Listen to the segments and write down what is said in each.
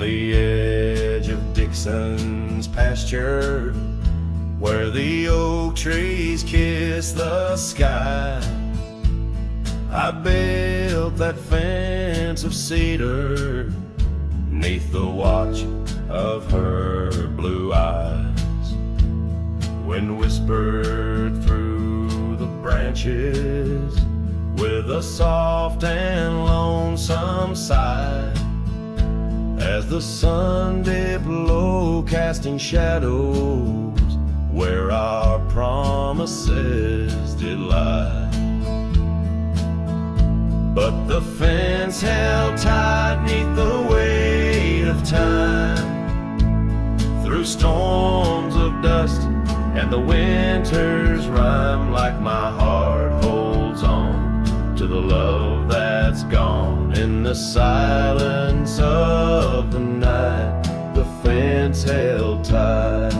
the edge of Dixon's pasture, where the oak trees kiss the sky, I built that fence of cedar 'neath the watch of her blue eyes. Wind whispered through the branches with a soft and lonesome sigh, as the sun dipped low, casting shadows where our promises did lie. But the fence held tight 'neath the weight of time, through storms of dust and the winter's rime, like my heart holds on to the love that's gone. In the silence of the night, the fence held tight.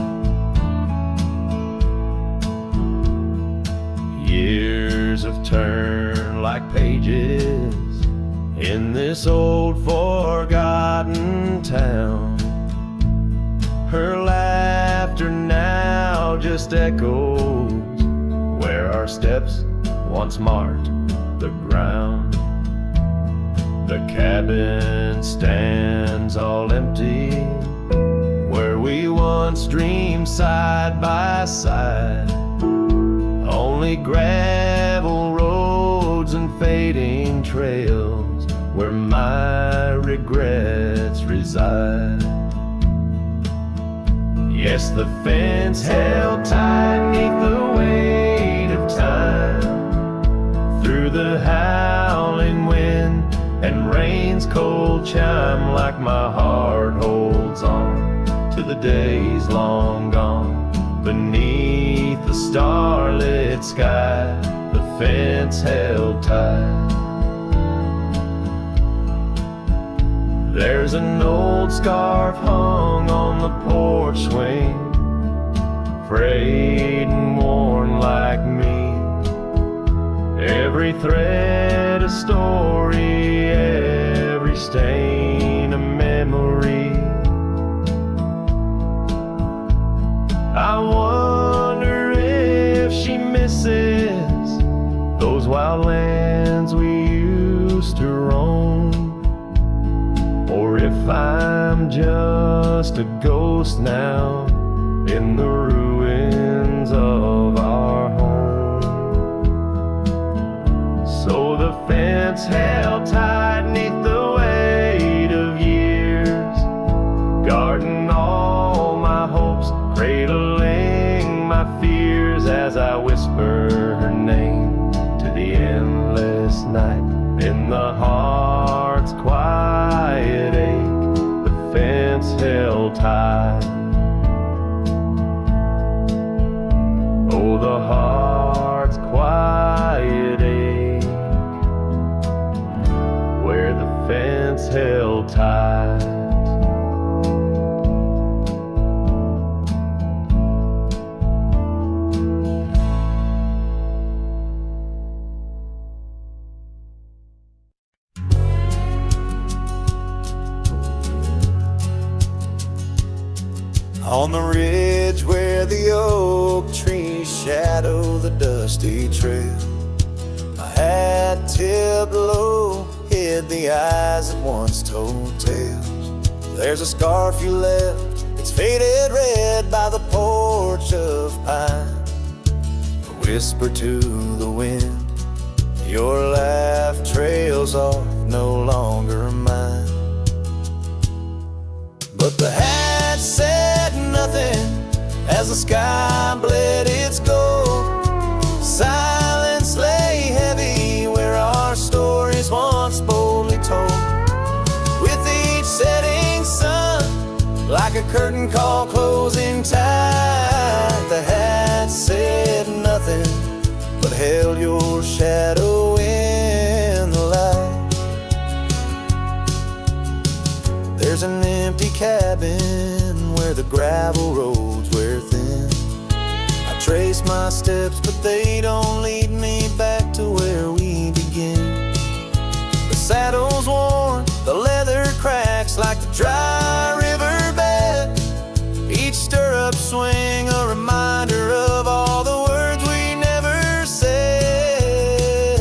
Years have turned like pages in this old forgotten town. Her laughter now just echoes where our steps once marked the ground. The cabin stands all empty where we once dreamed side by side. Only gravel roads and fading trails where my regrets reside. Yes, the fence held tight 'neath the weight of time, through the howling wind and rain's cold chime, like my heart holds on to the days long gone. Beneath the starlit sky, the fence held tight. There's an old scarf hung on the porch swing, frayed and worn like me. Every thread a story, every stain a memory. I wonder if she misses those wild lands we used to roam, or if I'm just a ghost now in the ruins of our home. So the fence held tight 'neath the weight of years, guarding all my hopes, cradling my fears, as I whisper her name to the endless night. In the heart's quiet ache, the fence held tight. Oh, the heart's quiet ache, where the fence held tight. On the ridge where the oak trees shadow the dusty trail, my hat tipped low hid the eyes that once told tales. There's a scarf you left, it's faded red by the porch of pine. A whisper to the wind, your laugh trails off, no longer mine. But the hat said nothing as the sky bled its gold. Silence lay heavy where our stories once boldly told. With each setting sun, like a curtain call closing tight, the hat said nothing but held your shadow in the light. There's an empty cabin where the gravel roads wear thin. I trace my steps, but they don't lead me back to where we begin. The saddle's worn, the leather cracks like the dry stirrup swing, a reminder of all the words we never said.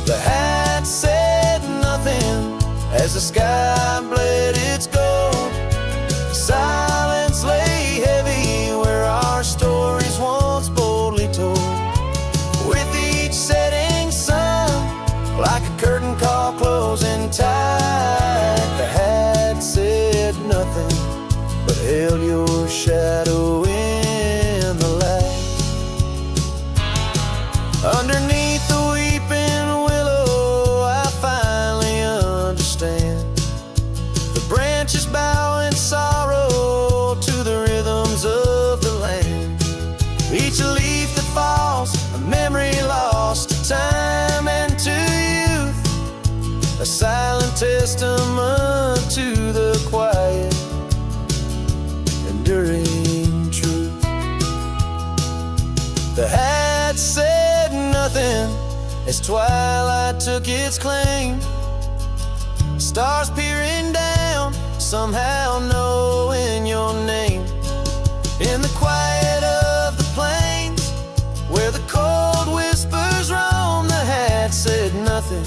The hat said nothing as the sky bled its gold. Silence lay heavy where our stories once boldly told. With each setting sun, like a curtain call closing tight, the hat said nothing but held your shadow in the light. Underneath the weeping willow, I finally understand. The branches bow in sorrow to the rhythms of the land. Each leaf that falls, a memory lost to time and to youth, a silent testament to the quiet, enduring truth. The hat said nothing as twilight took its claim. Stars peering down, somehow knowing your name. In the quiet of the plains, where the cold whispers roam, the hat said nothing,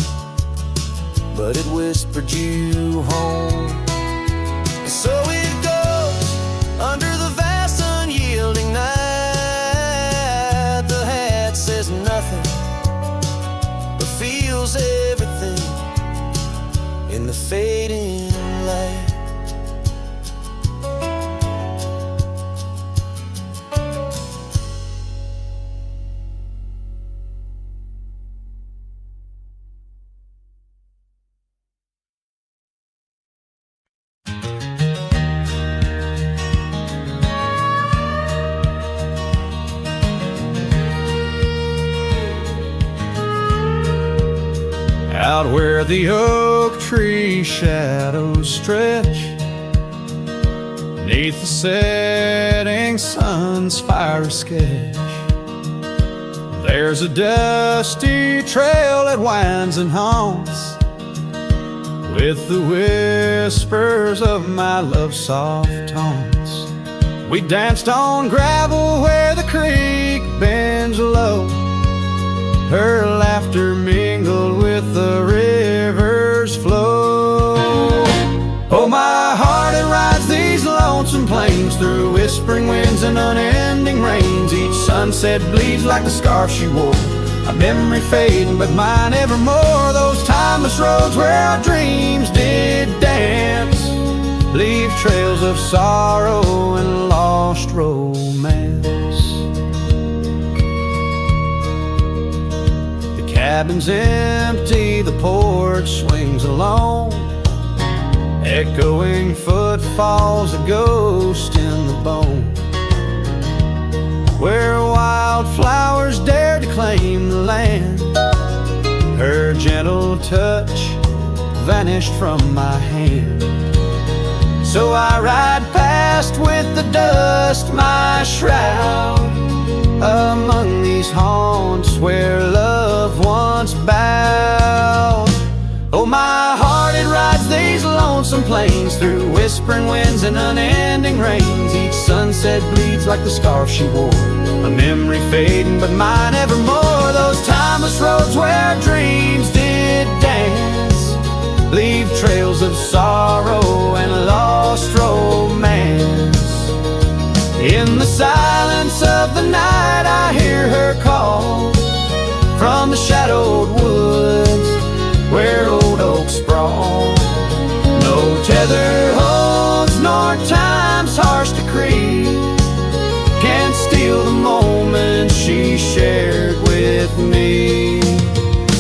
but it whispered you home. And so it goes under the vast unyielding night. The hat says nothing, but feels everything in the fading light. Out where the oak tree shadows stretch, neath the setting sun's fiery sketch, there's a dusty trail that winds and haunts with the whispers of my love's soft taunts. We danced on gravel where the creek bends low, her laughter mingled with the river's flow. Oh, my heart, it rides these lonesome plains through whispering winds and unending rains. Each sunset bleeds like the scarf she wore, a memory fading, but mine evermore. Those timeless roads where our dreams did dance leave trails of sorrow and lost romance. Cabin's empty, the porch swings alone, echoing footfalls, a ghost in the bone. Where wildflowers dared to claim the land, her gentle touch vanished from my hand. So I ride past with the dust, my shroud, among these haunts where love once bowed. Oh, my heart, it rides these lonesome plains through whispering winds and unending rains. Each sunset bleeds like the scarf she wore, a memory fading, but mine evermore. Those timeless roads where dreams did dance leave trails of sorrow and lost romance. In the silence of the night, I hear her call from the shadowed woods where old oaks sprawl. No tether holds nor time's harsh decree can steal the moment she shared with me.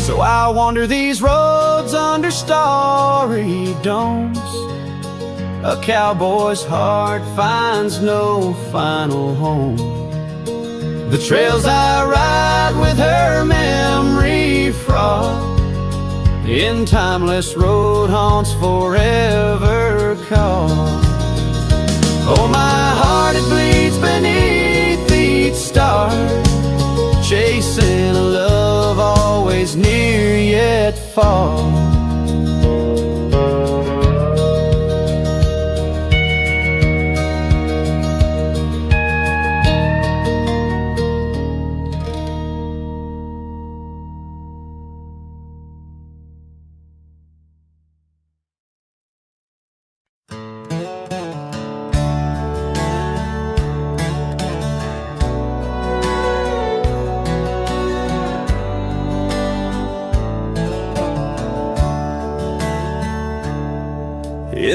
So I wander these roads under starry domes, a cowboy's heart finds no final home. The trails I ride with her memory fraught, in timeless road haunts forever caught. Oh, my heart, it bleeds beneath each star, chasing a love always near yet far.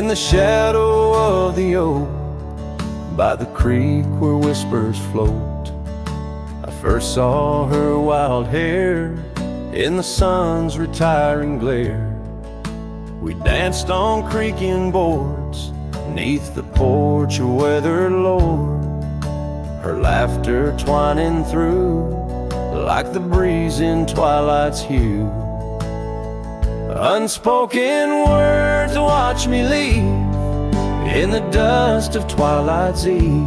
in the shadow of the oak, by the creek where whispers float. I first saw her wild hair in the sun's retiring glare. We danced on creaking boards 'neath the porch of weathered lore, her laughter twining through like the breeze in twilight's hue. Unspoken words watch me leave in the dust of twilight's eve.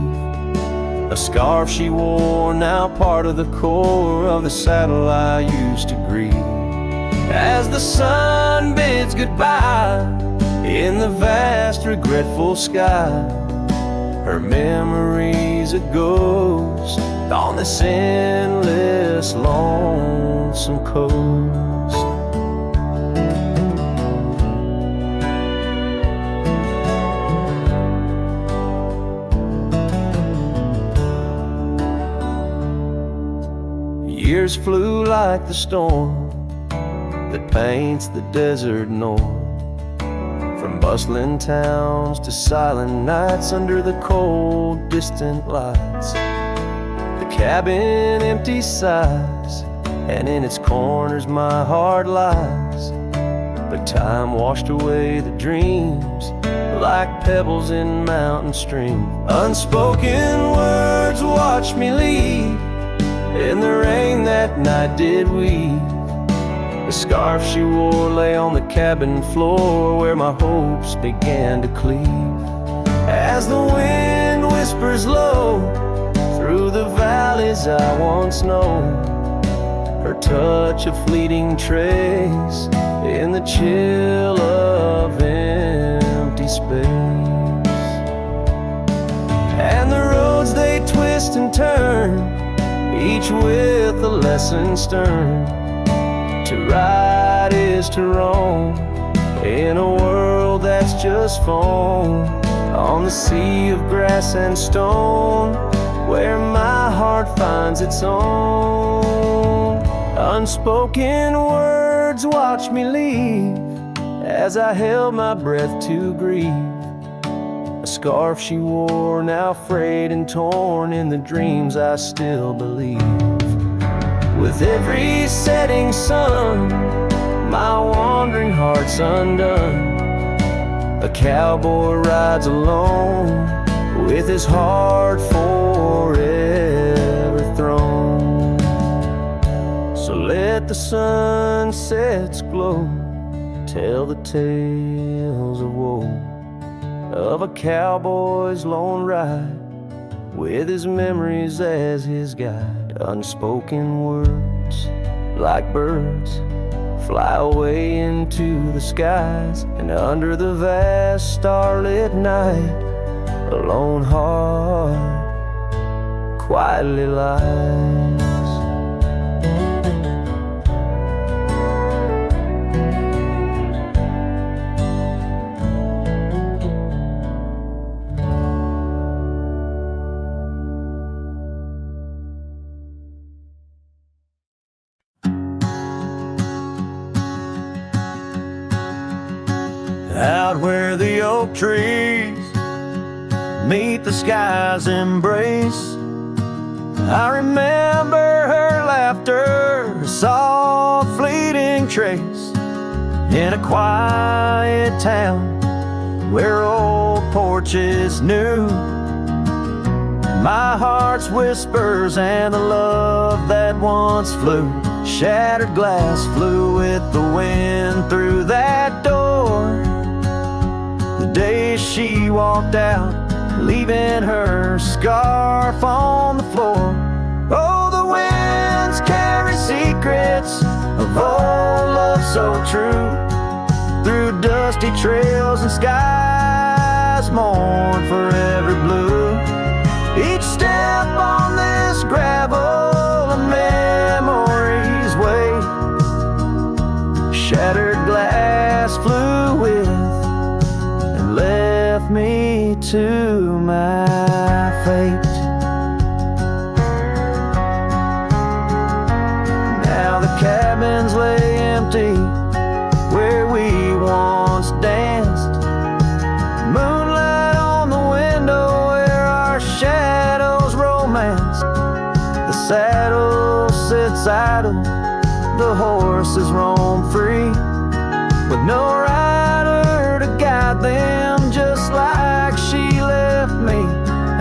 A scarf she wore, now part of the core of the saddle I used to grieve. As the sun bids goodbye in the vast regretful sky, her memory's a ghost on this endless lonesome coast. Years flew like the storm that paints the desert north, from bustling towns to silent nights under the cold, distant lights. The cabin empty sighs, and in its corners my heart lies. But time washed away the dreams like pebbles in mountain stream. Unspoken words watch me leave in the rain that night did weave. The scarf she wore lay on the cabin floor where my hopes began to cleave. As the wind whispers low through the valleys I once known, her touch a fleeting trace in the chill of empty space. And the roads they twist and turn, each with a lesson stern. To ride is to roam in a world that's just foam, on the sea of grass and stone where my heart finds its own. Unspoken words watch me leave as I held my breath to grieve. A scarf she wore, now frayed and torn in the dreams I still believe. With every setting sun, my wandering heart's undone. A cowboy rides alone with his heart forever thrown. So let the sunsets glow, tell the tales of woe, of a cowboy's lone ride with his memories as his guide. Unspoken words like birds fly away into the skies, and under the vast starlit night a lone heart quietly lies. Out where the oak trees meet the sky's embrace, I remember her laughter, a soft fleeting trace, in a quiet town where old porches knew my heart's whispers and the love that once flew. Shattered glass flew with the wind through that door the day she walked out, leaving her scarf on the floor. Oh, the winds carry secrets of old love so true, through dusty trails and skies mourn forever blue. Each step on this gravel a memory's way, shattered glass flew with and left me to my fate. Now the cabins lay empty where we once danced, saddle, the horses roam free, with no rider to guide them, just like she left me.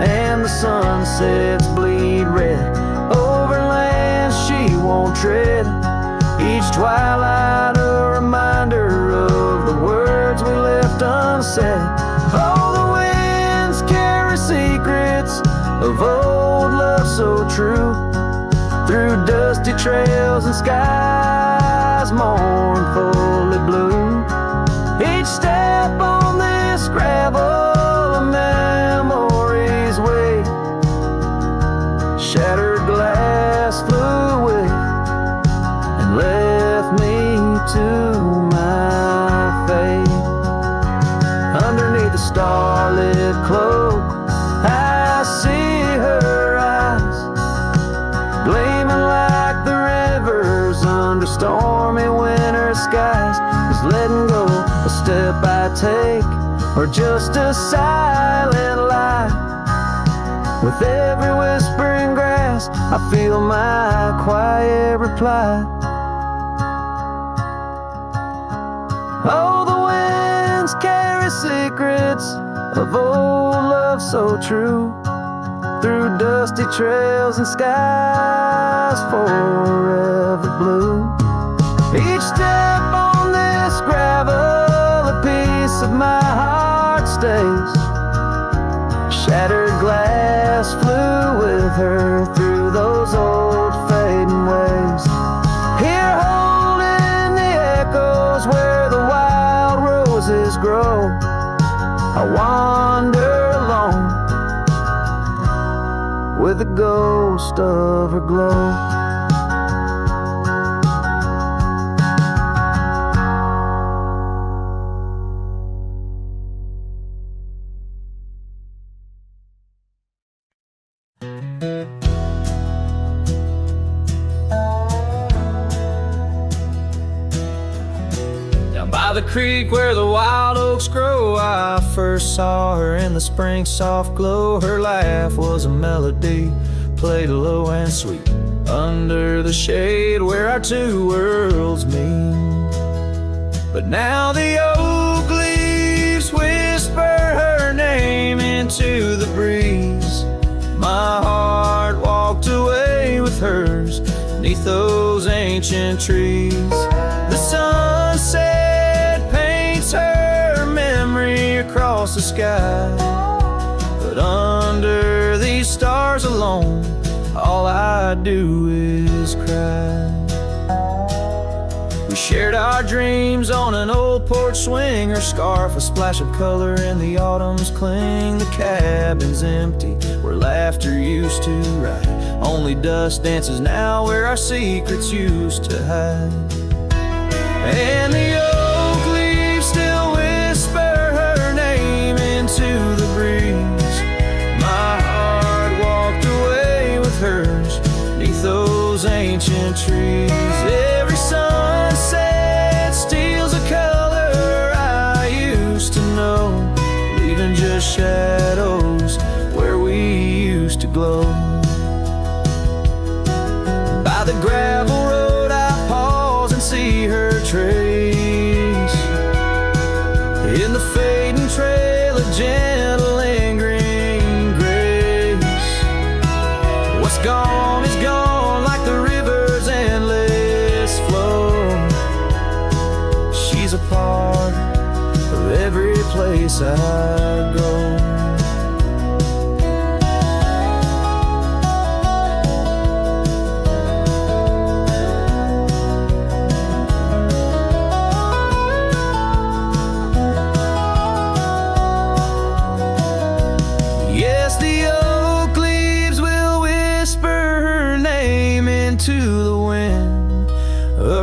And the sunsets bleed red over lands she won't tread, each twilight a reminder of the words we left unsaid. Oh, the winds carry secrets of old love so true, through dusty trails and skies mournfully blue. Each step on this gravel a memory's way, shattered glass flew with and left me to my fate. Underneath the starlit cloak I see her eyes, gleaming like the rivers under stormy winter skies. Is letting go a step I take, or just a silent lie? With every whispering grass I feel my quiet reply. Oh, the winds carry secrets of old love so true, through dusty trails and skies forever blue. Each step on this gravel a piece of my heart stays, shattered glass flew with her through those old fading ways. Here holding the echoes where the wild roses grow, I wander alone with the ghost of her glow. Down by the creek where the wild oaks grow, I first saw her in the spring soft glow. Her laugh was a melody, played low and sweet, under the shade where our two worlds meet. But now the oak leaves whisper her name into the breeze. My heart walked away with hers neath those ancient trees. The sunset paints her memory across the sky, but under these stars alone, all I do is cry. We shared our dreams on an old porch swing, her scarf a splash of color in the autumn's cling. The cabin's empty where laughter used to ride, only dust dances now where our secrets used to hide. And the oak leaves still whisper her name into the breeze. My heart walked away with hers neath those ancient trees. Every sunset steals a color I used to know, leaving just shadows where we used to glow. By the gravel road I pause and see her trace, in the fading trail a gentle lingering grace. What's gone is gone like the river's endless flow. She's a part of every place I go.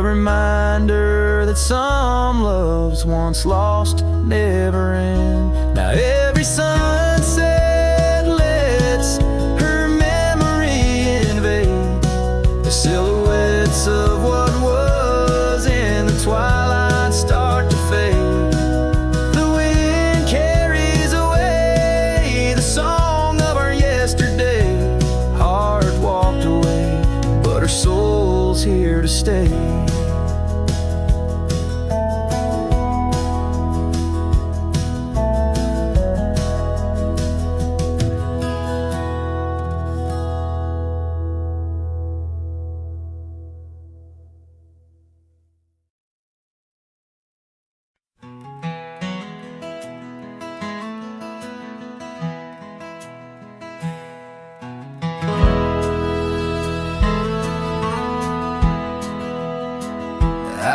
Reminder that some loves once lost never end. Now every sunset lets her memory invade the silhouettes of what was, in the twilight start to fade. The wind carries away the song of our yesterday. Heart walked away, but her soul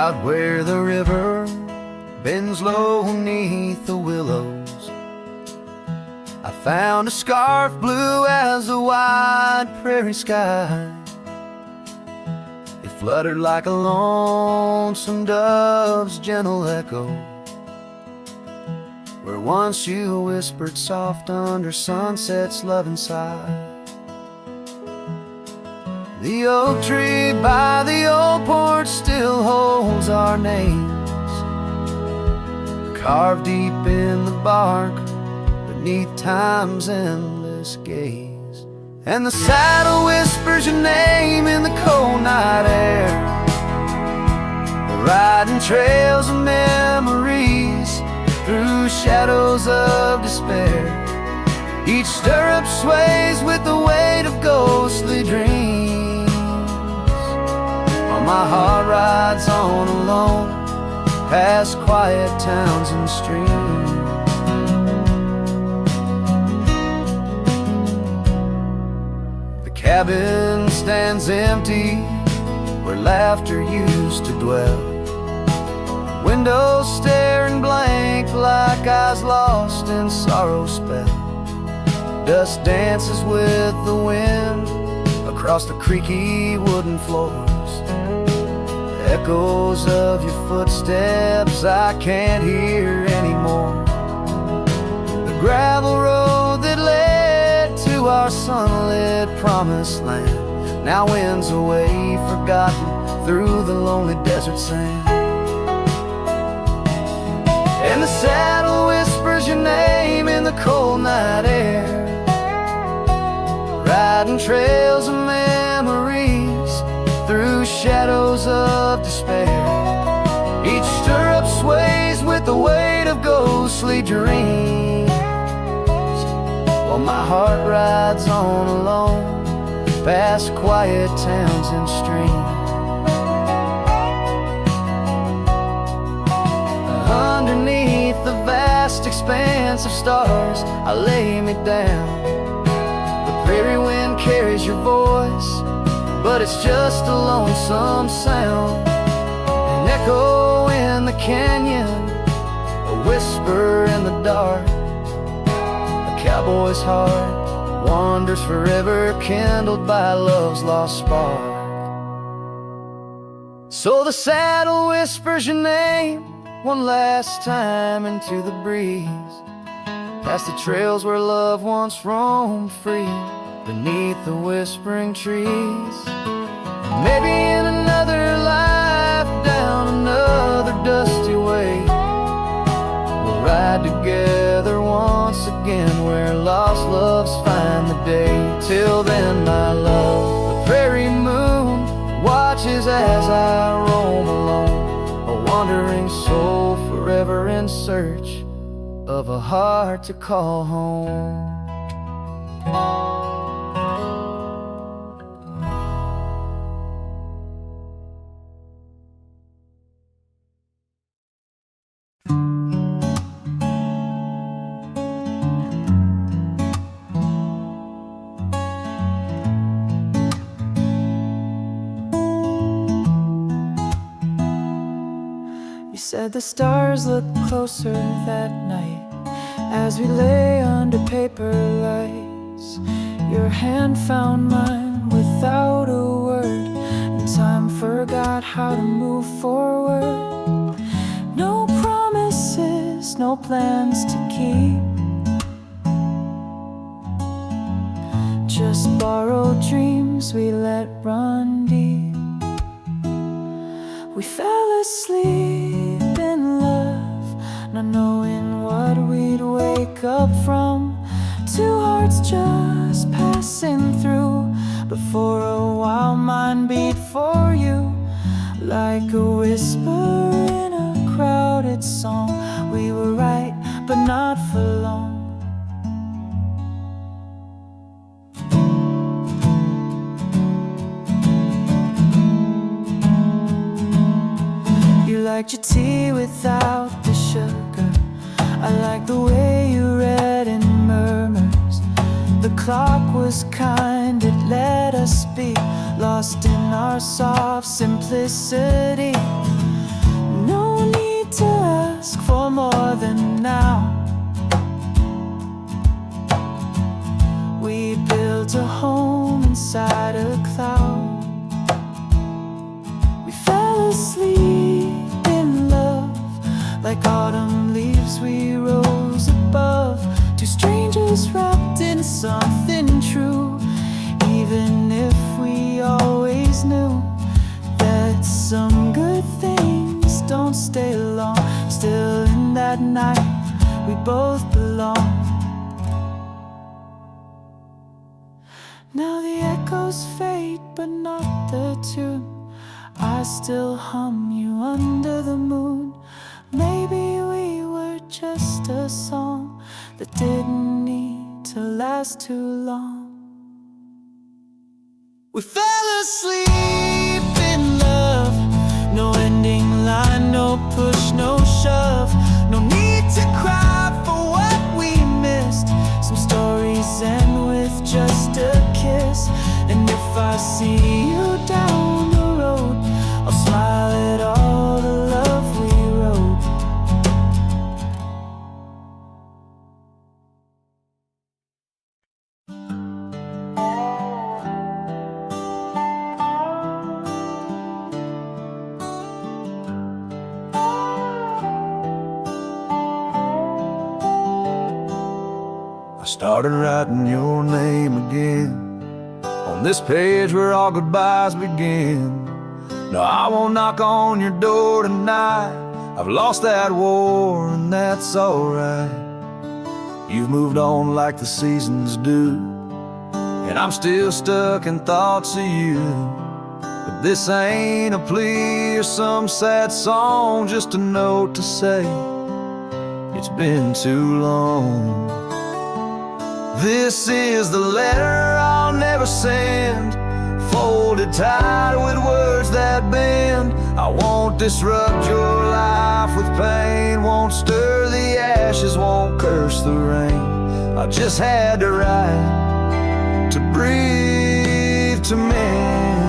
out where the river bends low beneath the willows, I found a scarf blue as the wide prairie sky. It fluttered like a lonesome dove's gentle echo, where once you whispered soft under sunset's loving sigh. The oak tree by the old porch still holds our names, carved deep in the bark beneath time's endless gaze. And the saddle whispers your name in the cold night air, riding trails of memories through shadows of despair. Each stirrup sways with the weight of ghostly dreams, while my heart rides on alone past quiet towns and streams. The cabin stands empty where laughter used to dwell, windows staring blank like eyes lost in sorrow's spell. Dust dances with the wind across the creaky wooden floors, echoes of your footsteps I can't hear anymore. The gravel road that led to our sunlit promised land now winds away forgotten through the lonely desert sand. And the saddle whispers your name in the cold night air, riding trails of memories through shadows of despair. Each stirrup sways with the weight of ghostly dreams, while my heart rides on alone past quiet towns and streams. Underneath the vast expanse of stars, I lay me down. The prairie wind carries your voice, but it's just a lonesome sound. An echo in the canyon, a whisper in the dark. A cowboy's heart wanders forever, kindled by love's lost spark. So the saddle whispers your name one last time into the breeze, past the trails where love once roamed free, beneath the whispering trees. Maybe in another life, down another dusty way, we'll ride together once again where lost loves find the day. Till then, my love, the prairie moon watches as I roam alone, a wandering soul forever in search of a heart to call home. You said the stars looked closer that night as we lay under paper lights. Your hand found mine without a word, and time forgot how to move forward. No promises, no plans to keep, just borrowed dreams we let run deep. We fell asleep in love, not knowing what we'd wake up from. Two hearts just passing through, but for a while mine beat for you, like a whisper in a crowded song. We were right, but not for long. You liked your tea without the sugar, I like the way you read in murmurs. The clock was kind, it let us be lost in our soft simplicity. to ask for more than now. We built a home inside a cloud. We fell asleep in love. Like autumn leaves we rose above. Two strangers wrapped in something true. Even if we always knew that some good things don't stay long, still in that night we both belong. Now the echoes fade but not the tune. I still hum you under the moon. Maybe we were just a song that didn't need to last too long. We fell asleep in love. No ending line, no push, no shove. No need to cry for what we missed. Some stories end with just a kiss. And if I see you down the road, I'll smile at all the love we wrote. I started writing your name again on this page where all goodbyes begin. No, I won't knock on your door tonight. I've lost that war and that's alright. You've moved on like the seasons do, and I'm still stuck in thoughts of you. But this ain't a plea or some sad song, just a note to say it's been too long. This is the letter I'll never send, folded tight with words that bend. I won't disrupt your life with pain, won't stir the ashes, won't curse the rain. I just had to write, to breathe, to mend.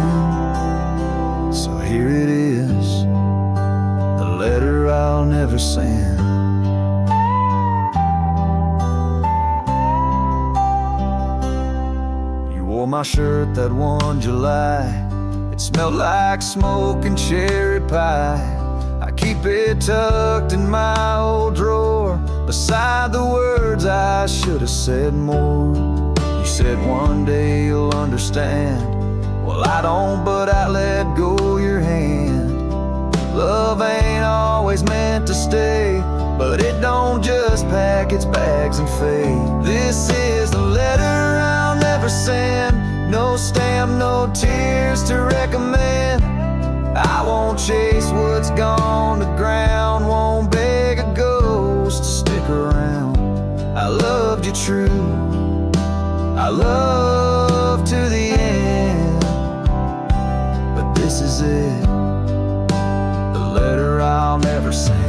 So here it is, the letter I'll never send. Wore my shirt that one July. It smelled like smoke and cherry pie. I keep it tucked in my old drawer, beside the words I should have said more. You said one day you'll understand. Well, I don't, but I let go your hand. Love ain't always meant to stay, but it don't just pack its bags and fade. This is the letter I'll never send. No stamp, no tears to recommend. I won't chase what's gone to ground, won't beg a ghost to stick around. I loved you true, I love to the end. But this is it, the letter I'll never send.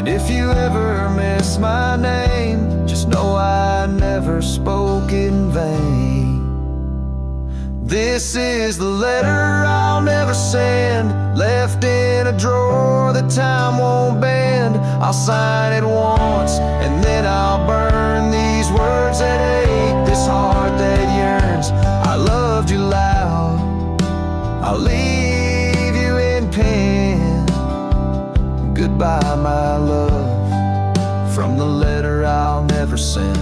If you ever miss my name, just know I never spoke in vain. This is the letter I'll never send, left in a drawer that time won't bend. I'll sign it once and then I'll burn these words that ache, this heart that yearns. I loved you loud, I'll leave you in pen. Goodbye, my love, from the letter I'll never send.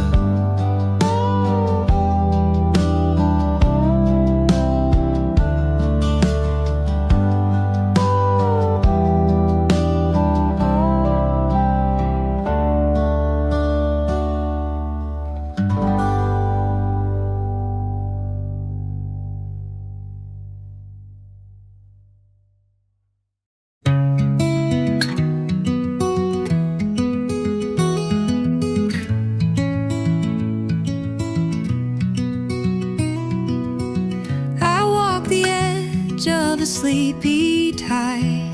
Of a sleepy tide,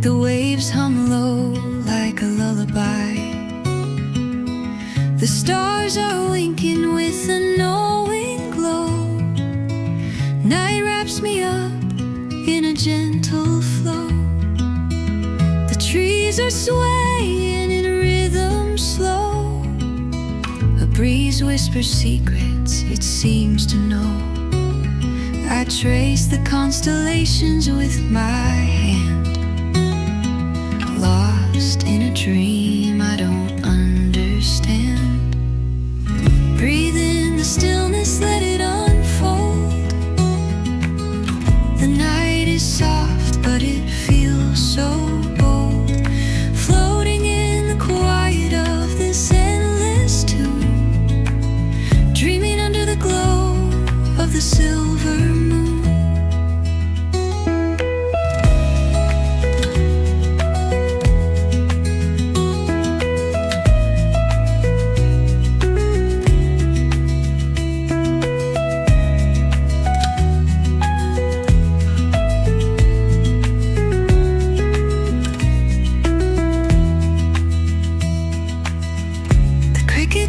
the waves hum low like a lullaby. The stars are winking with a knowing glow. Night wraps me up in a gentle flow. The trees are swaying in rhythm slow. A breeze whispers secrets it seems to know. I trace the constellations with my hand, lost in a dream I don't understand. Breathe in the stillness, let it unfold. The night is soft, but it feels so bold. Floating in the quiet of this endless tune, dreaming under the glow of the silver moon.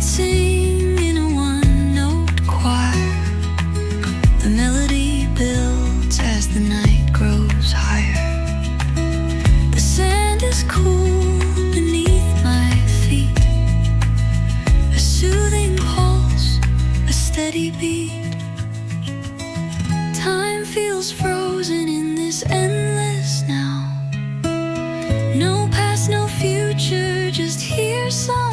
Sing in a one-note choir. The melody builds as the night grows higher. The sand is cool beneath my feet. A soothing pulse, a steady beat. Time feels frozen in this endless now. No past, no future, just here somehow.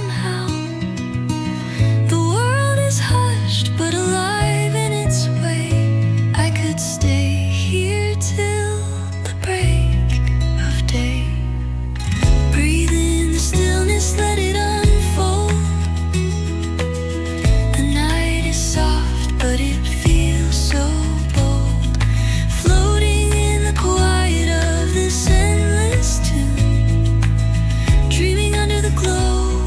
But alive in its way, I could stay here till the break of day. Breathe in the stillness, let it unfold. The night is soft, but it feels so bold. Floating in the quiet of this endless tune, dreaming under the glow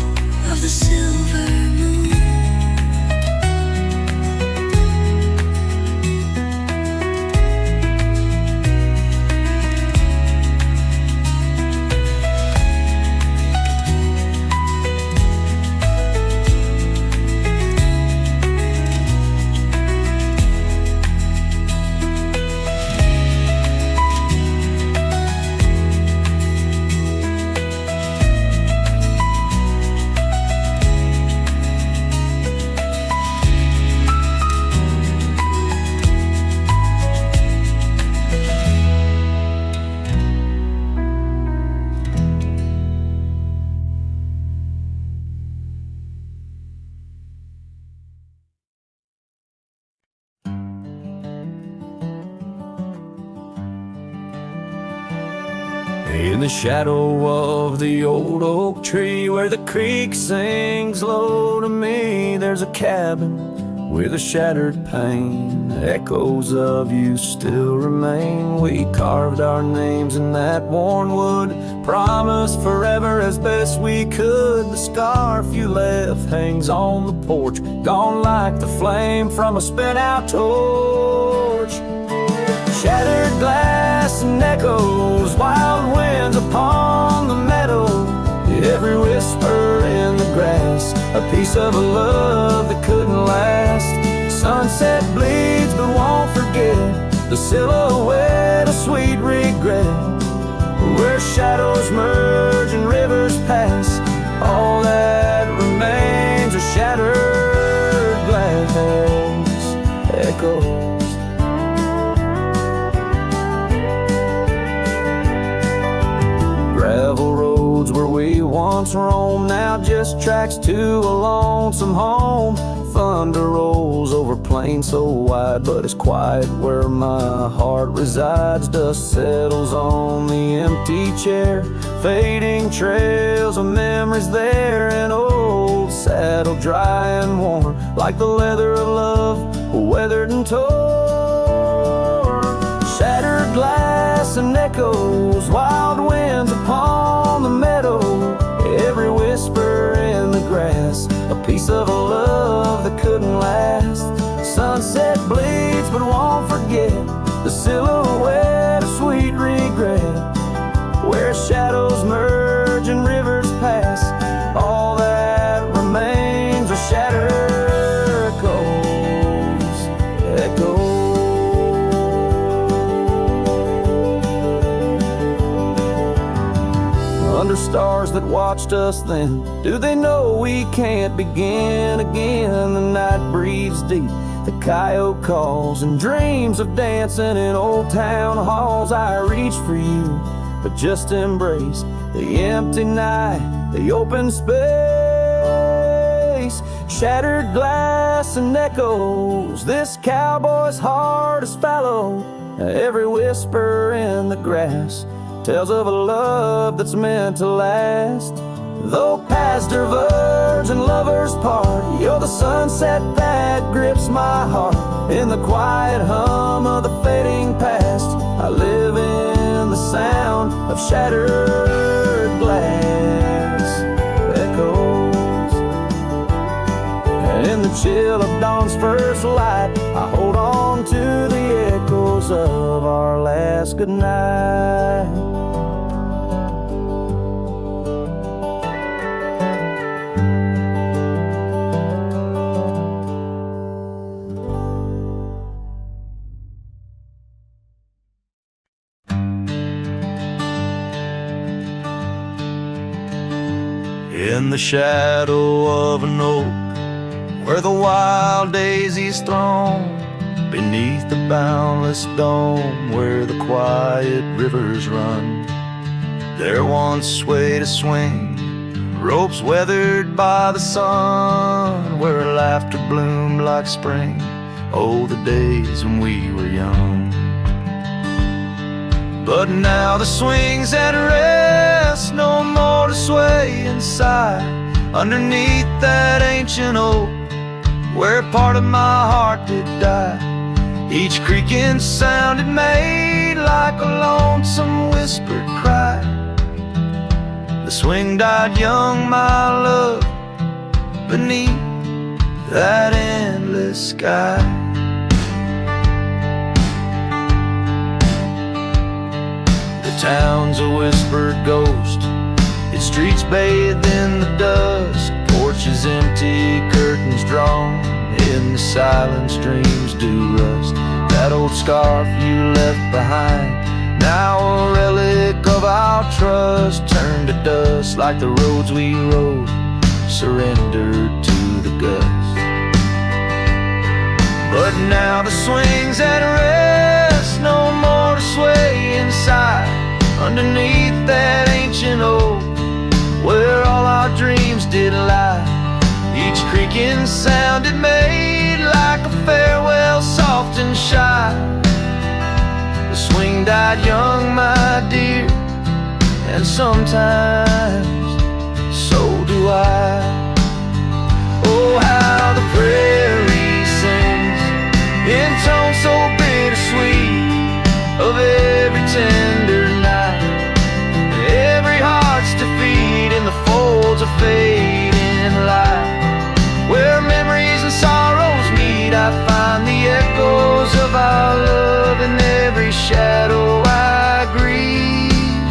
of the silver moon. In the shadow of the old oak tree where the creek sings low to me, there's a cabin with a shattered pane. Echoes of you still remain. We carved our names in that worn wood, promised forever as best we could. The scarf you left hangs on the porch, gone like the flame from a spent-out torch. Shattered glass and echoes, wild winds upon the meadow. Every whisper in the grass, a piece of a love that couldn't last. Sunset bleeds but won't forget the silhouette of sweet regret. Where shadows merge and rivers pass, all that remains are shattered glass echoes. Gravel roads where we once roamed, now just tracks to a lonesome home. Thunder rolls over plains so wide, but it's quiet where my heart resides. Dust settles on the empty chair, fading trails of memories there. An old saddle dry and worn, like the leather of love, weathered and torn. Shattered glass and echoes, wild winds upon the meadow. Every whisper in the grass, a piece of a love that couldn't last. Sunset bleeds but won't forget the silhouette of sweet regret. Where shadows merge and rivers pass, all that remains stars that watched us then, do they know we can't begin again? The night breathes deep, the coyote calls, and dreams of dancing in old town halls. I reach for you, but just embrace the empty night, the open space, shattered glass and echoes. This cowboy's heart is fallow. Every whisper in the grass tells of a love that's meant to last. Though paths diverge and lovers part, you're the sunset that grips my heart. In the quiet hum of the fading past, I live in the sound of shattered glass echoes. And in the chill of dawn's first light, I hold on to the echoes of our last goodnight. In the shadow of an oak, where the wild daisies throng, beneath the boundless dome, where the quiet rivers run, there once swayed a swing, ropes weathered by the sun, where laughter bloomed like spring. Oh, the days when we were young. But now the swing's at rest, no more to sway inside, underneath that ancient oak, where part of my heart did die. Each creaking sound it made like a lonesome whispered cry. The swing died young, my love, beneath that endless sky. The town's a whispered ghost, its streets bathed in the dusk, porches empty, curtains drawn, in the silence dreams do rust. That old scarf you left behind, now a relic of our trust, turned to dust like the roads we rode, surrendered to the gust. But now the swing's at rest, no more to sway inside, underneath that ancient oak, where all our dreams did lie. Each creaking sound it made like a farewell, soft and shy. The swing died young, my dear, and sometimes so do I. Oh, how the prairie sings in tones so bittersweet of every tender night, every heart's defeat in the folds of fading light. Where memories and sorrows meet, I find the echoes of our love in every shadow I grieve.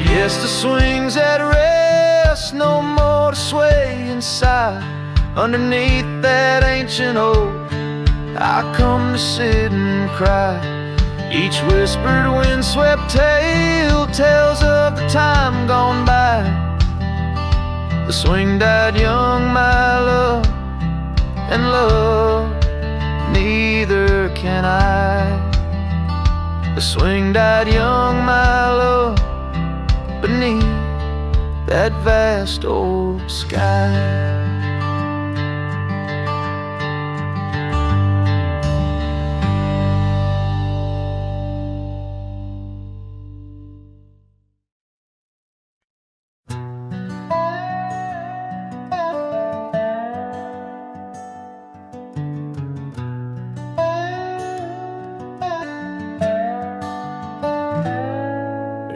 Yes, the swing's at rest, no more to sway inside, underneath that ancient oak, I come to sit and cry. Each whispered windswept tale tells of the time gone by. The swing died young, my love, and love neither can I. The swing died young, my love, beneath that vast old sky.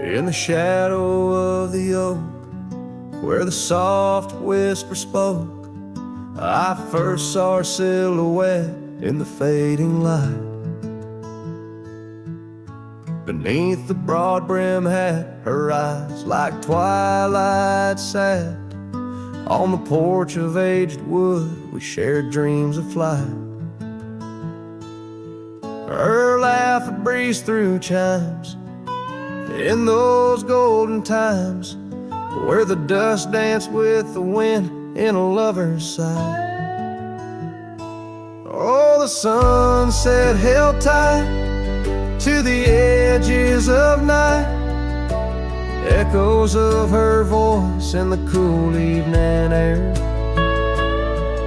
In the shadow of the oak, where the soft whisper spoke, I first saw her silhouette in the fading light. Beneath the broad brim hat, her eyes like twilight sat. On the porch of aged wood, we shared dreams of flight. Her laugh would breeze through chimes In those golden times where the dust danced with the wind in a lover's sigh. Oh, the sunset held tight to the edges of night, echoes of her voice in the cool evening air.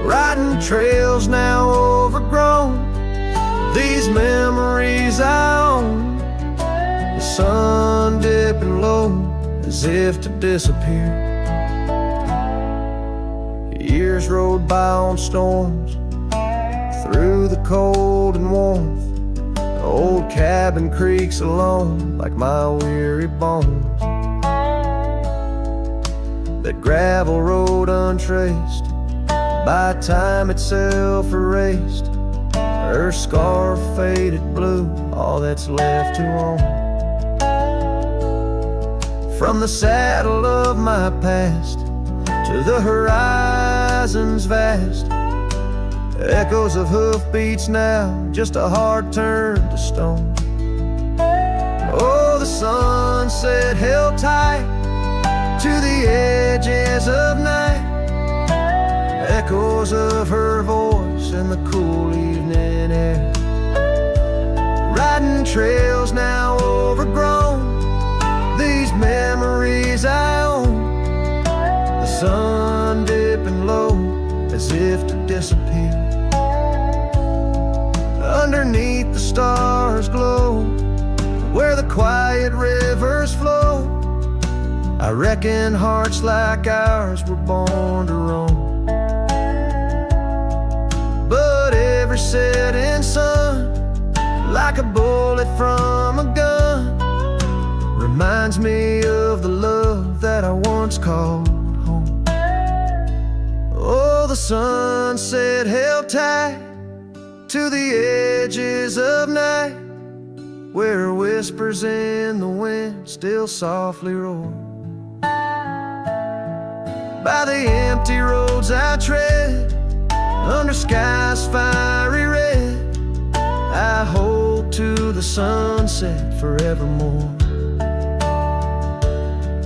Riding trails now overgrown, these memories I own. The sun dipping low as if to disappear. Years rode by on storms, through the cold and warmth. The old cabin creaks alone like my weary bones. That gravel road untraced, by time itself erased. Her scarf faded blue, all that's left to own. From the saddle of my past to the horizons vast, echoes of hoofbeats now, just a heart turned to stone. Oh, the sunset held tight to the edges of night, echoes of her voice in the cool evening air. Riding trails now overgrown, these memories I own. The sun dipping low as if to disappear. Underneath the stars glow, where the quiet rivers flow. I reckon hearts like ours were born to roam. But every setting sun, like a bullet from a gun, reminds me of the love that I once called home. Oh, the sunset held tight to the edges of night, where whispers in the wind still softly roar. By the empty roads I tread, under skies fiery red, I hold to the sunset forevermore.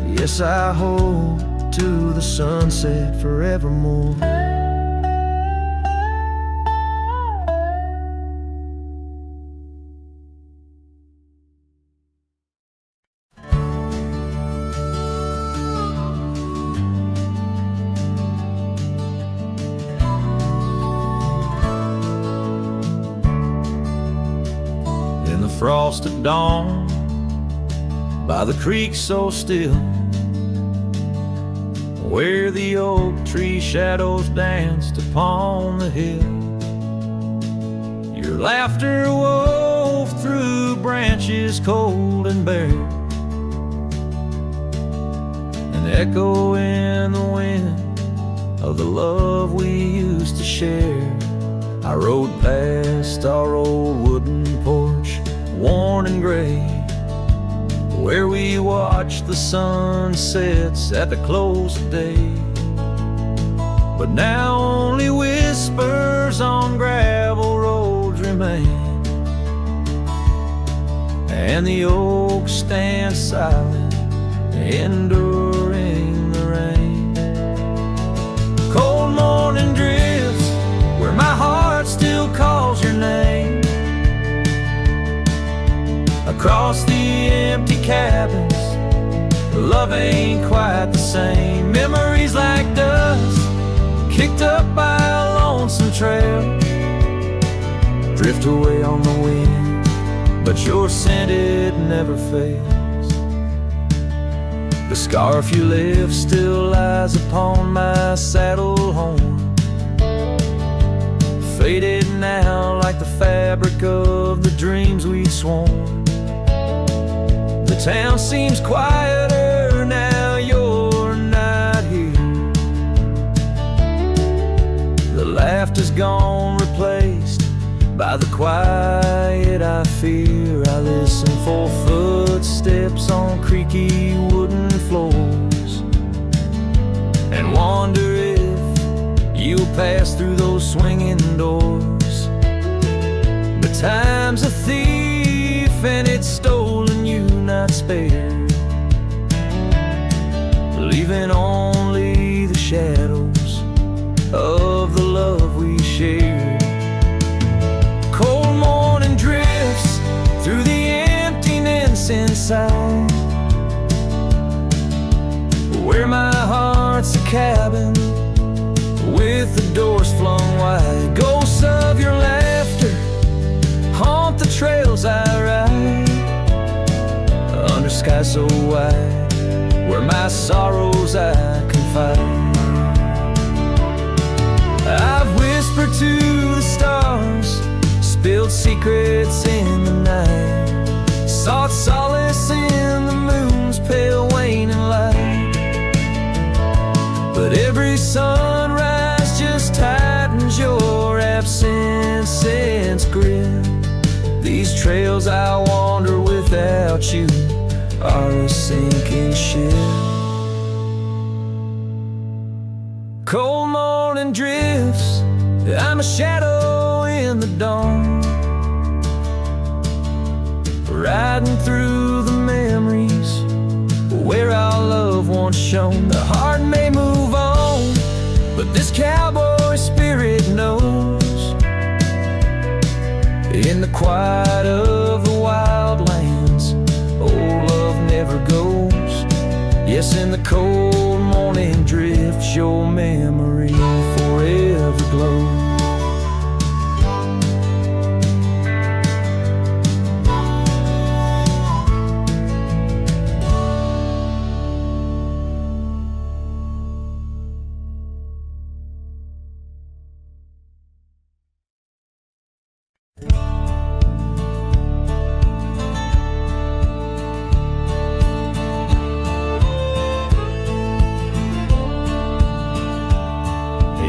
Yes, I hold to the sunset forevermore. Frost at dawn, by the creek so still, where the oak tree shadows danced upon the hill. Your laughter wove through branches cold and bare, an echo in the wind of the love we used to share. I rode past our old wooden porch, worn and gray, where we watched the sunsets at the close of day. But now only whispers on gravel roads remain, and the oak stands silent, enduring the rain. Cold morning drifts where my heart still calls your name. Across the empty cabins, love ain't quite the same. Memories like dust, kicked up by a lonesome trail, drift away on the wind, but your scent, it never fails. The scarf you left still lies upon my saddle horn, faded now like the fabric of the dreams we'd sworn. The town seems quieter now you're not here. The laughter's gone, replaced by the quiet I fear. I listen for footsteps on creaky wooden floors, and wonder if you'll pass through those swinging doors. But time's a thief and it's stolen you not despair, leaving only the shadows of the love we shared. Cold morning drifts through the emptiness inside, where my heart's a cabin with the doors flung wide. Ghosts of your laughter haunt the trails I ride, under skies so wide, where my sorrows I confide. I've whispered to the stars, spilled secrets in the night, sought solace in the moon's pale waning light. But every sunrise just tightens your absence's grip. These trails I wander without you are a sinking ship. Cold morning drifts, I'm a shadow in the dawn, riding through the memories where our love once shone. The heart may move on, but this cowboy spirit knows, in the quiet of the wild lands, old love never goes. Yes, in the cold morning drifts, your memory forever glows.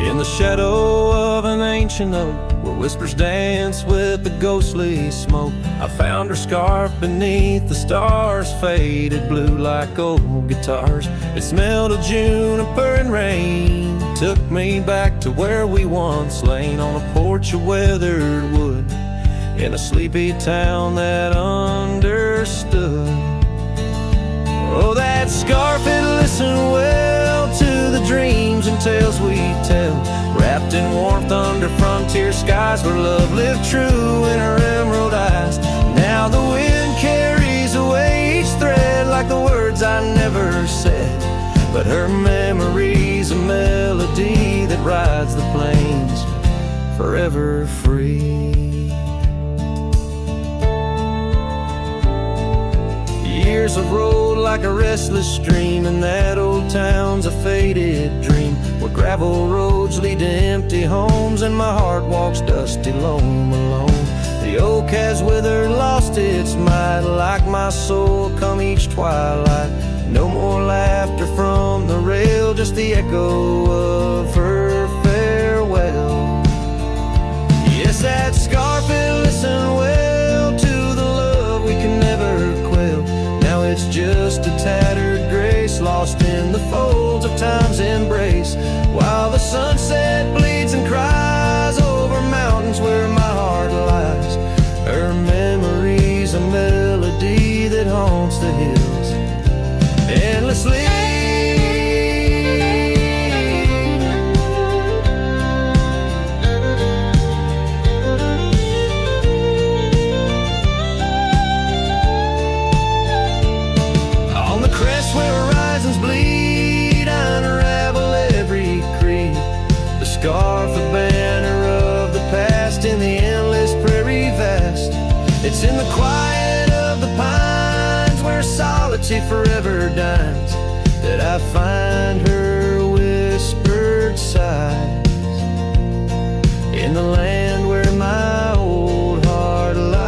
In the shadow of an ancient oak, where whispers dance with the ghostly smoke, I found her scarf beneath the stars, faded blue like old guitars. It smelled of juniper and rain, took me back to where we once lain, on a porch of weathered wood, in a sleepy town that understood. Oh, that scarf, it listened well to the dreams and tales we tell, wrapped in warmth under frontier skies, where love lived true in her emerald eyes. Now the wind carries away each thread, like the words I never said, but her memory's a melody that rides the plains forever free. Years have rolled like a restless stream, and that old town's a faded dream, where gravel roads lead to empty homes, and my heart walks dusty, lone, alone. The oak has withered, lost its might, like my soul come each twilight. No more laughter from the rail, just the echo of her farewell. Yes, that scarf, it listened well to the love we can never quell. Now it's just a tattered grace, lost in the folds of time's embrace, while the sunset bleeds and cries over mountains where my heart lies. Her memory's a melody that haunts the hills endlessly. Scarf, a banner of the past, in the endless prairie vast. It's in the quiet of the pines, where solitude forever dines, that I find her whispered sighs, in the land where my old heart lies.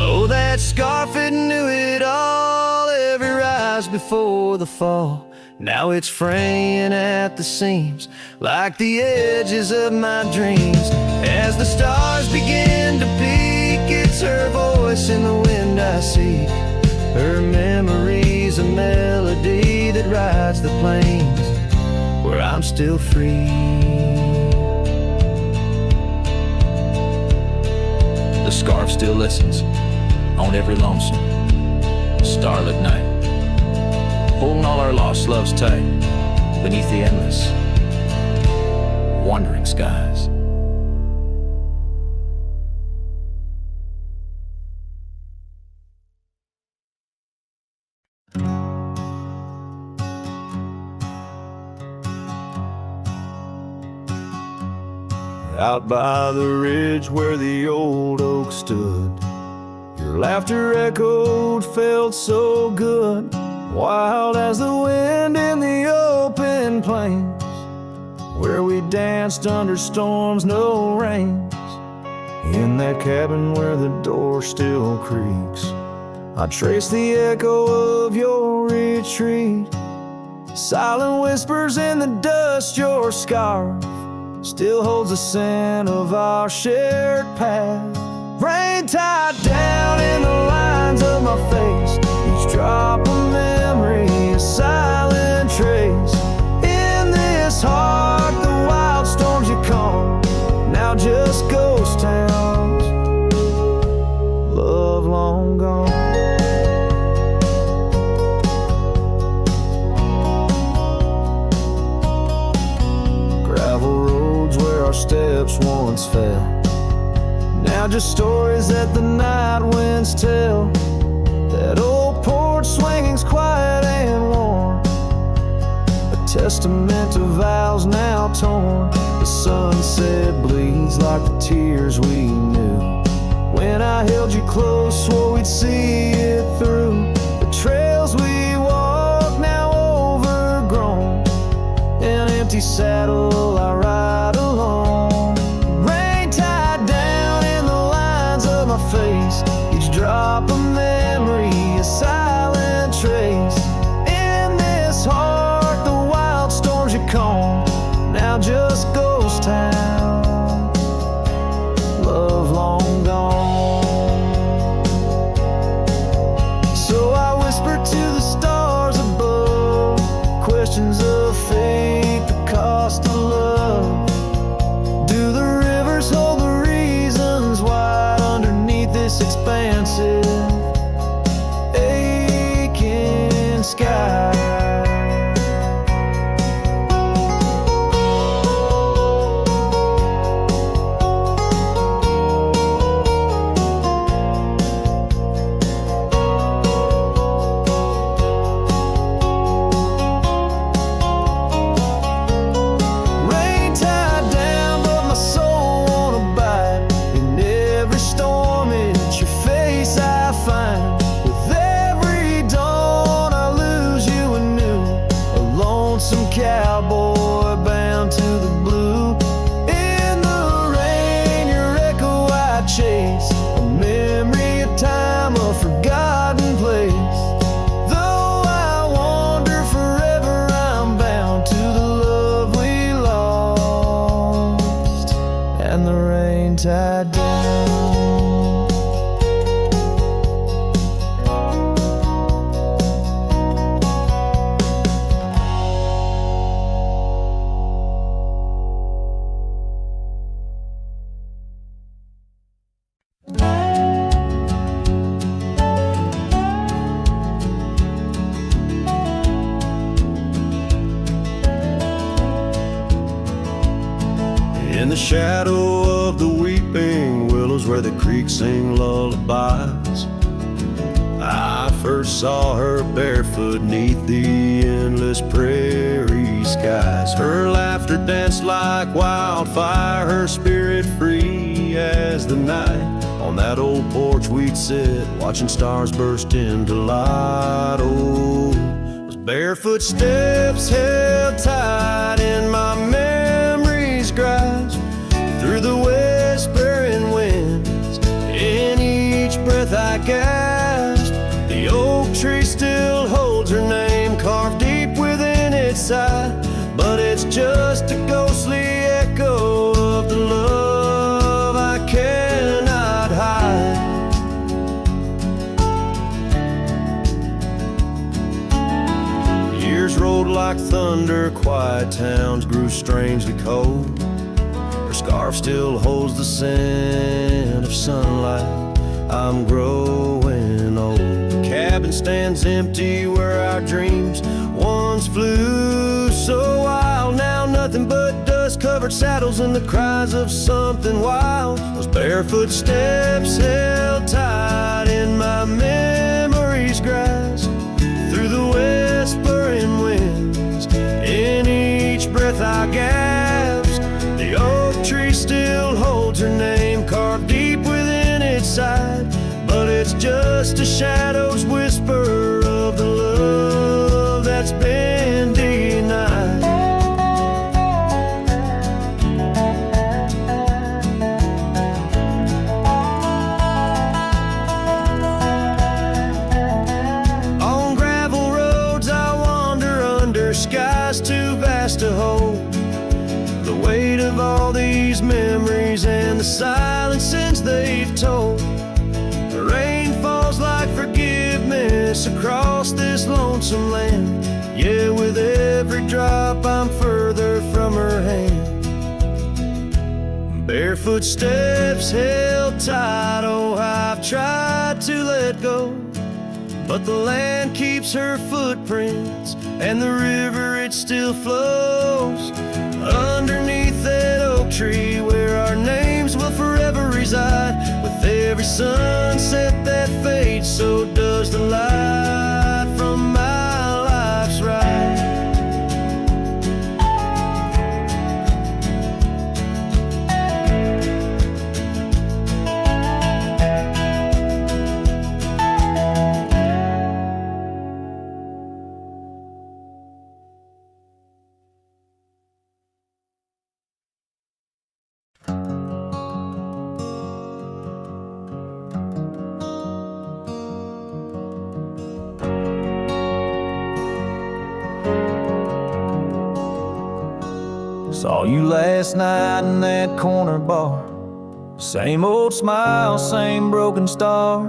Oh, that scarf, it knew it all, every rise before the fall. Now it's fraying at the seams, like the edges of my dreams. As the stars begin to peak, it's her voice in the wind I seek. Her memory's a melody that rides the plains where I'm still free. The scarf still listens on every lonesome starlit night, holding all our lost loves tight beneath the endless wandering skies. Out by the ridge where the old oak stood, your laughter echoed, felt so good, wild as the wind in the open plains, where we danced under storms, no rains. In that cabin where the door still creaks, I trace the echo of your retreat, silent whispers in the dust. Your scarf still holds the scent of our shared past. Rain tied down in the lines of my face, each drop of memory, a silent trace. In this heart, the wild storms you calm, now just ghost towns, love long gone. Gravel roads where our steps once fell, now just stories that the night winds tell. That old porch swinging's quiet and warm, a testament to vows now torn. The sunset bleeds like the tears we knew. When I held you close, swore we'd see it through. The trails we walk now overgrown, an empty saddle I ride alone. Rain tied down in the lines of my face, each drop of memory, a silent trace. In this heart, the wild storms you calm, now just ghost town, love long gone. So I whisper to the stars above, questions of fate, the cost of love. Do the rivers hold the reasons why underneath this expansive, aching sky? Rain tied down, but my soul won't abide. In every storm, it's your face I find. With every dawn, I lose you anew, a lonesome cowboy bound to the blue. In the rain, your echo I chase, a memory of time, a forgotten place. Though I wander forever, I'm bound to the love we lost, and the rain tied down. In the shadow of the weeping willows where the creek sing lullabies, I first saw her barefoot neath the endless prairie skies. Her laughter danced like wildfire, her spirit free as the night. On that old porch we'd sit, watching stars burst into light. Oh, those barefoot steps held tight in my memory's grasp, through the whispering winds, in each breath I gasped. The oak tree still holds her name carved deep within its side, but it's just a ghostly echo of the love I cannot hide. Years rolled like thunder, quiet towns grew strangely cold. Her scarf still holds the scent of sunlight. I'm growing old. The cabin stands empty where our dreams once flew so wild. Now nothing but dust-covered saddles and the cries of something wild. Those barefoot steps held tight in my memory's grass, through the whispering winds, in each breath I gasp. The oak tree still holds her name carved deep within its side, but it's just a shadow's whisper of the love that's been denied. On gravel roads I wander under skies too vast to hold. The weight of all these memories and the silence since they've told. The rain falls like forgiveness across this lonesome land. Yeah, with every drop I'm further from her hand. Barefoot steps held tight, oh, I've tried to let go, but the land keeps her footprints, and the river, it still flows underneath that oak tree where our names will forever reside. With every sunset that fades, so does the light from my life's ride. Saw you last night in that corner bar. Same old smile, same broken star.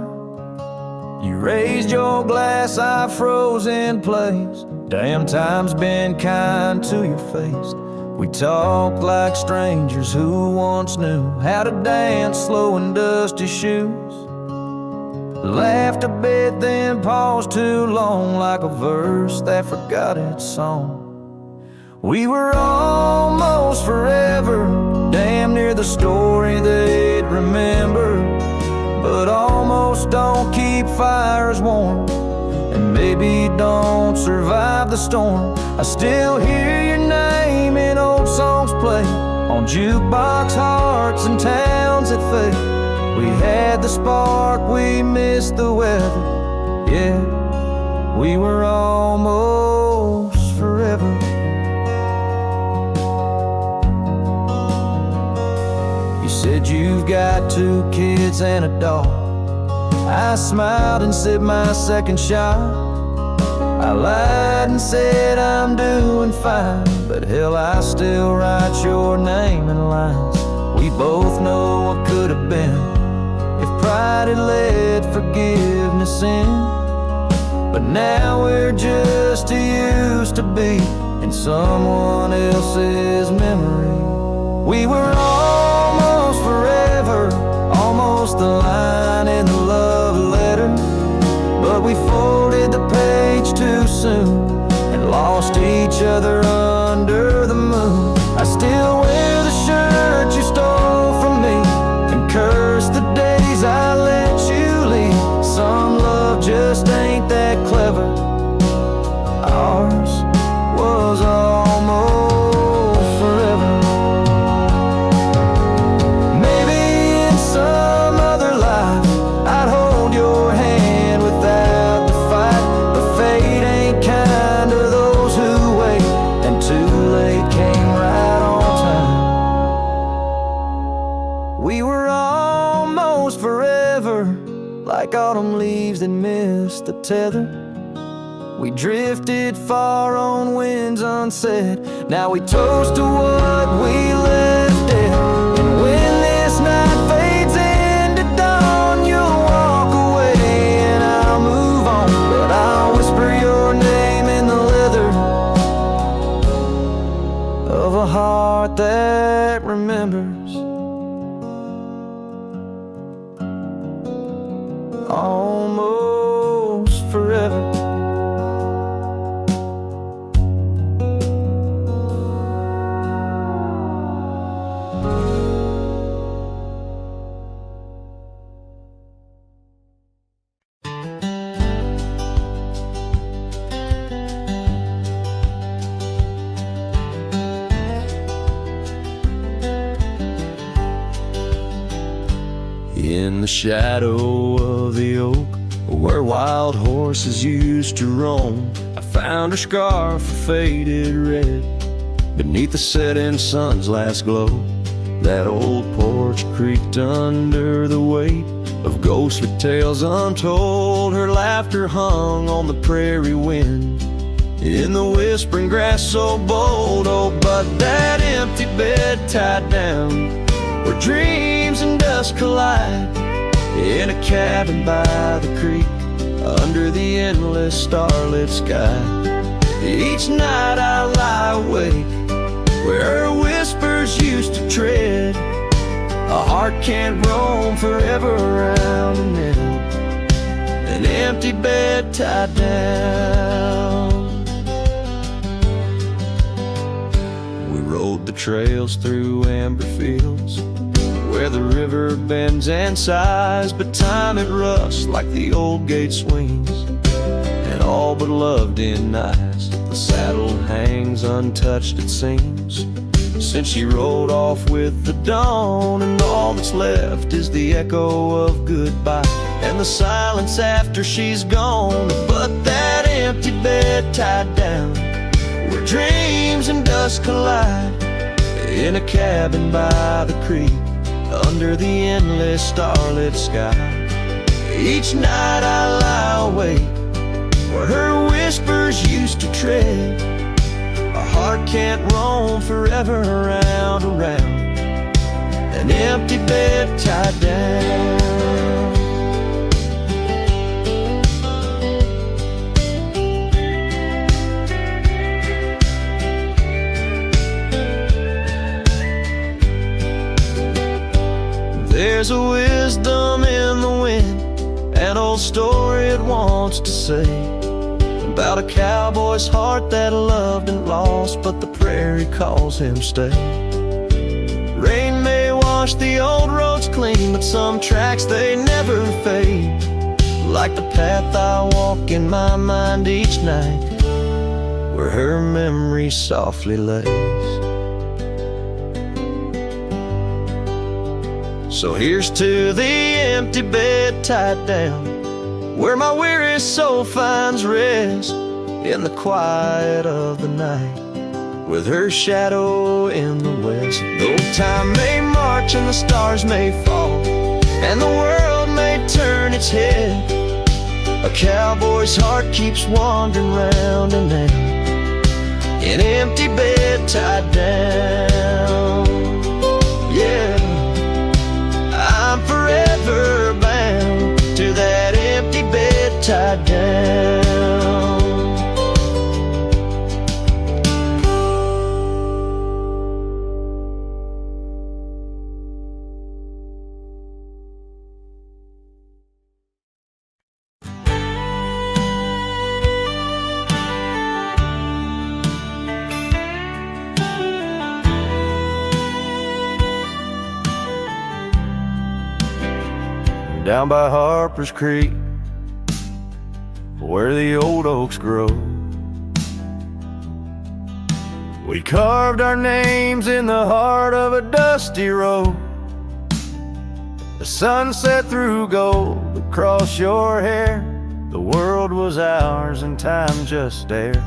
You raised your glass, I froze in place. Damn, time's been kind to your face. We talked like strangers who once knew how to dance slow in dusty shoes. Laughed a bit, then paused too long, like a verse that forgot its song. We were almost forever, damn near the story they'd remember. But almost don't keep fires warm, and maybe don't survive the storm. I still hear your name in old songs play on jukebox hearts and towns that fade. We had the spark, we missed the weather. Yeah, we were almost forever. You said you've got 2 kids and a dog. I smiled and sipped my second shot. I lied and said I'm doing fine, but hell, I still write your name in lines. We both know what could have been if pride had let forgiveness in. But now we're just too used to be in someone else's memory. We were almost forever, almost the line in the love letter. But we folded the page too soon and lost each other under the moon. I still wear the shirt you stole from me and curse the days I let you leave. Some love just ain't that clever. Ours was almost forever. Maybe in some other life I'd hold your hand without the fight, but fate ain't kind to those who wait, and too late came right on time. We were almost forever, like autumn leaves that missed the tether. We drifted far on winds unsaid. Now we toast to what we left it. And when this night fades into dawn, you'll walk away and I'll move on. But I'll whisper your name in the leather of a heart that that remembers almost forever. In the shadow of the oak, where wild horses used to roam, I found her scarf faded red beneath the setting sun's last glow. That old porch creaked under the weight of ghostly tales untold. Her laughter hung on the prairie wind in the whispering grass so bold. Oh, but that empty bed tied down where dreams and dust collide, in a cabin by the creek under the endless starlit sky. Each night I lie awake where her whispers used to tread. A heart can't roam forever around and in an empty bed tied down. We rode the trails through amber fields where the river bends and sighs, but time it rusts like the old gate swings, and all but love denies. The saddle hangs untouched, it seems, since she rode off with the dawn, and all that's left is the echo of goodbye and the silence after she's gone. But that empty bed tied down where dreams and dust collide, in a cabin by the creek under the endless starlit sky. Each night I lie awake where her whispers used to tread. A heart can't roam forever around, an empty bed tied down. There's a wisdom in the wind, an old story it wants to say, about a cowboy's heart that loved and lost, but the prairie calls him stay. Rain may wash the old roads clean, but some tracks they never fade, like the path I walk in my mind each night, where her memory softly lays. So here's to the empty bed tied down, where my weary soul finds rest in the quiet of the night, with her shadow in the west. Though time may march and the stars may fall, and the world may turn its head, a cowboy's heart keeps wandering round and round, an empty bed tied down. Yeah, I'm forever bound to that empty bed tied down. Down by Harper's Creek, where the old oaks grow, we carved our names in the heart of a dusty road. The sunset threw gold across your hair. The world was ours and time just stared.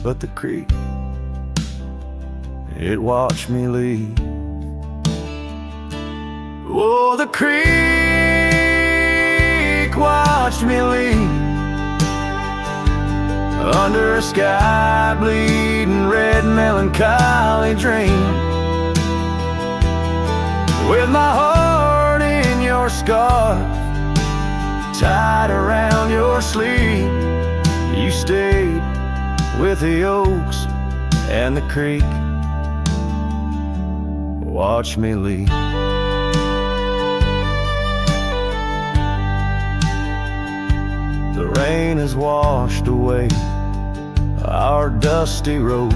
But the creek, it watched me leave. Oh, the creek watched me leave under a sky bleeding red melancholy dream, with my heart in your scarf tied around your sleeve. You stayed with the oaks and the creek. watch me leave. The rain has washed away our dusty road.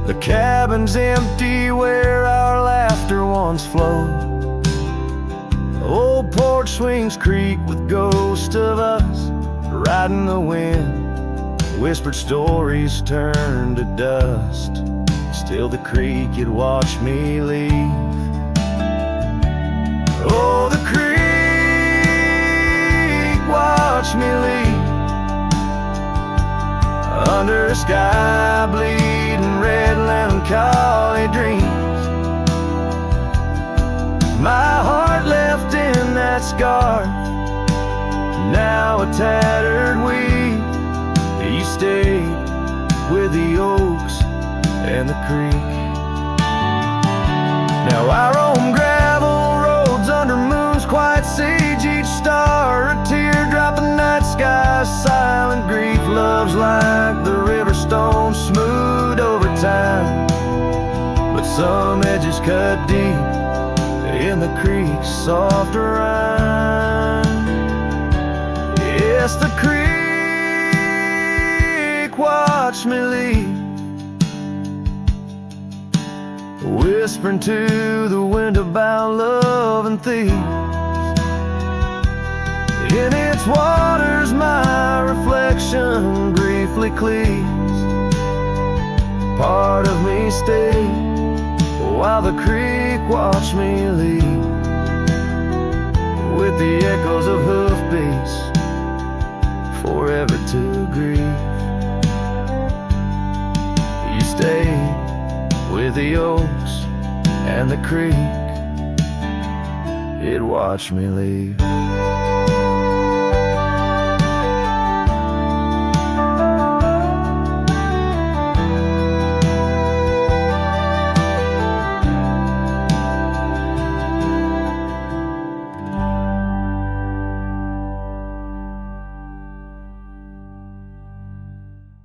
The cabin's empty where our laughter once flowed. Old porch swings creak with ghosts of us riding the wind. Whispered stories turn to dust. Still the creek, you'd watch me leave. Oh, the creek, watch me leave. Under a sky bleeding red melancholy dreams. My heart left in that scar, now a tattered weed. You stayed with the oaks and the creek. Now I roam gravel roads under moons quite siege. Each star a teardrop, the night sky silent grief. Love's like the river stone, smooth over time, but some edges cut deep in the creek's soft rime. Yes, the creek, watch me leave, whispering to the wind about love and thieves. In its waters my reflection briefly cleaves. Part of me stays while the creek watched me leave, with the echoes of hoofbeats forever to grieve. You stayed with the oaks and the creek, it watched me leave.